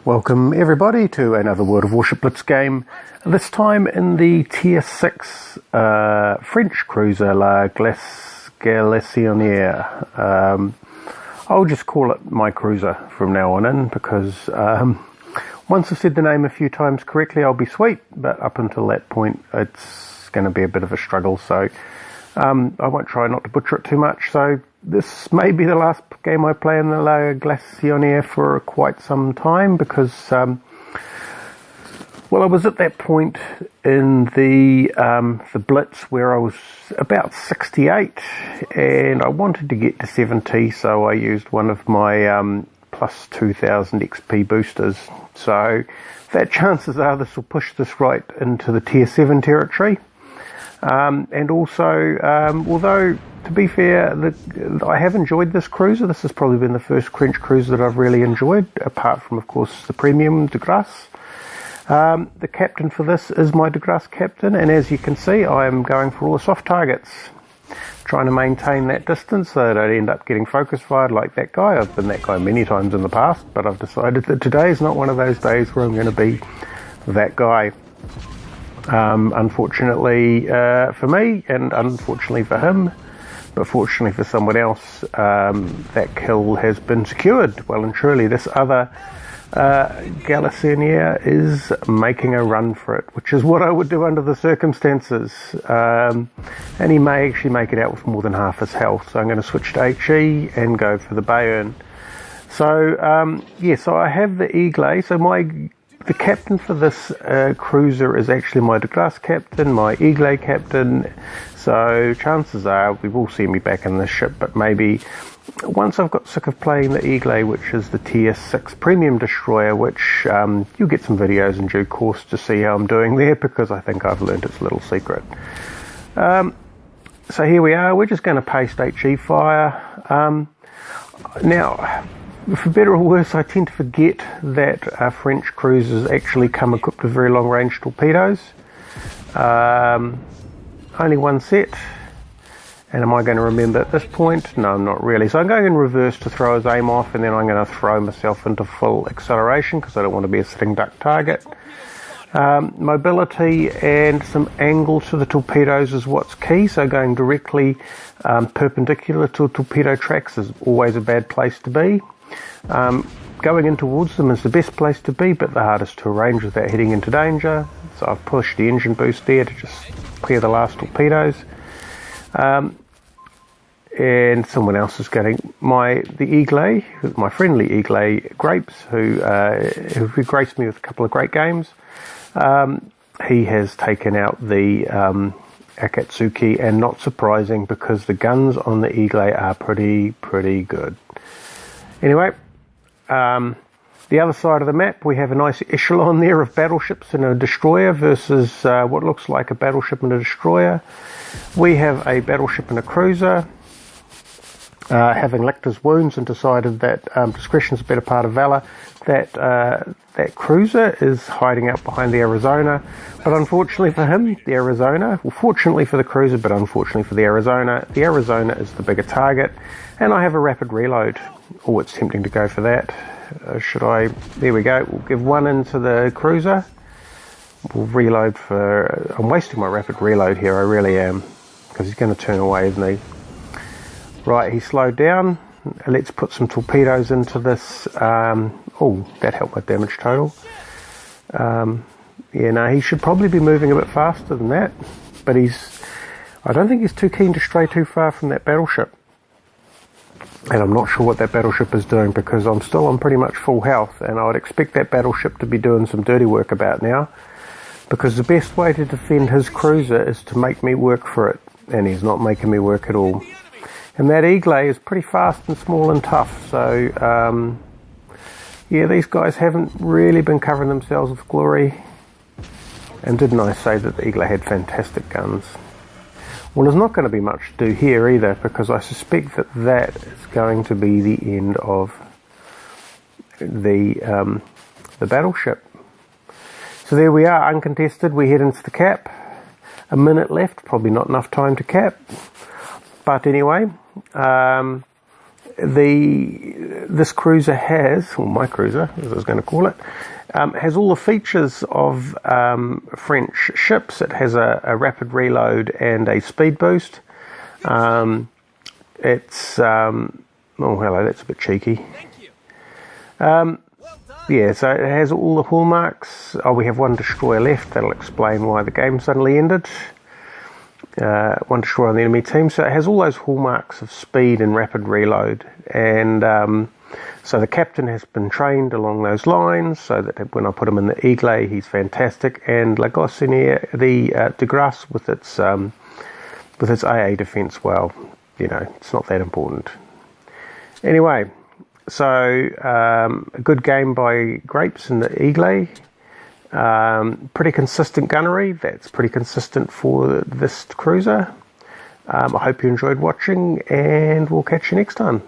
Welcome everybody to another World of Warship Blitz game, this time in the Tier 6 French cruiser La Galissonniére. I'll just call it my cruiser from now on in, because once I've said the name a few times correctly I'll be sweet, but up until that point it's going to be a bit of a struggle, so I won't try not to butcher it too much. So this may be the last game I play in the La Galissonniére for quite some time, because well, I was at that point in the Blitz where I was about 68 and I wanted to get to 70, so I used one of my plus 2000 XP boosters. So that chances are this will push this right into the Tier 7 territory. And also, although to be fair, I have enjoyed this cruiser. This has probably been the first French cruiser that I've really enjoyed, apart from, of course, the premium de Grasse. The captain for this is my de Grasse captain, and as you can see, I am going for all the soft targets, trying to maintain that distance so that I don't end up getting focus fired like that guy. I've been that guy many times in the past, but I've decided that today is not one of those days where I'm going to be that guy. Unfortunately for me, and unfortunately for him, but fortunately for someone else, that kill has been secured. Well and truly, this other Galissonniére is making a run for it, which is what I would do under the circumstances. And he may actually make it out with more than half his health, so I'm going to switch to HE and go for the Bayern. So yeah, so I have the Eagle. So the captain for this cruiser is actually my de Grasse captain, my Eagle captain, so chances are we will see me back in this ship, but maybe once I've got sick of playing the Eagle, which is the Tier 6 premium destroyer, which you'll get some videos in due course to see how I'm doing there, because I think I've learned its little secret. So here we are, we're just going to paste HE fire. Now, for better or worse, I tend to forget that French cruisers actually come equipped with very long range torpedoes. Only one set. And am I going to remember at this point? No, I'm not really. So I'm going in reverse to throw his aim off, and then I'm going to throw myself into full acceleration because I don't want to be a sitting duck target. Mobility and some angle to the torpedoes is what's key, so going directly perpendicular to torpedo tracks is always a bad place to be. Going in towards them is the best place to be, but the hardest to arrange without heading into danger. So I've pushed the engine boost there to just clear the last torpedoes. And someone else is getting the Eagle, my friendly Eagle Grapes, who graced me with a couple of great games. He has taken out the Akatsuki, and not surprising because the guns on the Eagle are pretty good. Anyway, the other side of the map, we have a nice echelon there of battleships and a destroyer versus what looks like a battleship and a destroyer. We have a battleship and a cruiser. Having licked his wounds and decided that discretion's a better part of valor, that cruiser is hiding out behind the Arizona. But unfortunately for him, the Arizona, well, fortunately for the cruiser, but unfortunately for the Arizona is the bigger target. And I have a rapid reload. Oh, it's tempting to go for that. Should I? There we go. We'll give one into the cruiser. We'll reload for... I'm wasting my rapid reload here, I really am. Because he's going to turn away, isn't he? Right, he slowed down. Let's put some torpedoes into this. Oh, that helped my damage total. Yeah, no, he should probably be moving a bit faster than that. But I don't think he's too keen to stray too far from that battleship. And I'm not sure what that battleship is doing, because I'm still on pretty much full health, and I would expect that battleship to be doing some dirty work about now, because the best way to defend his cruiser is to make me work for it, and he's not making me work at all. And that Eagle is pretty fast and small and tough, so yeah, these guys haven't really been covering themselves with glory. And didn't I say that the Eagle had fantastic guns? Well, there's not going to be much to do here either, because I suspect that is going to be the end of the battleship. So there we are, uncontested. We head into the cap. A minute left, probably not enough time to cap. But anyway, this cruiser has, or my cruiser, as I was going to call it, has all the features of French ships. It has a rapid reload and a speed boost. It's oh hello, that's a bit cheeky. Yeah, so it has all the hallmarks. Oh, we have one destroyer left. That'll explain why the game suddenly ended. One destroyer on the enemy team. So it has all those hallmarks of speed and rapid reload. And so the captain has been trained along those lines, so that when I put him in the Aigle, he's fantastic. And La Galissonniére, the Grasse with its AA defense, well, you know, it's not that important. Anyway, so a good game by Grapes in the Aigle. Pretty consistent gunnery. That's pretty consistent for this cruiser. I hope you enjoyed watching, and we'll catch you next time.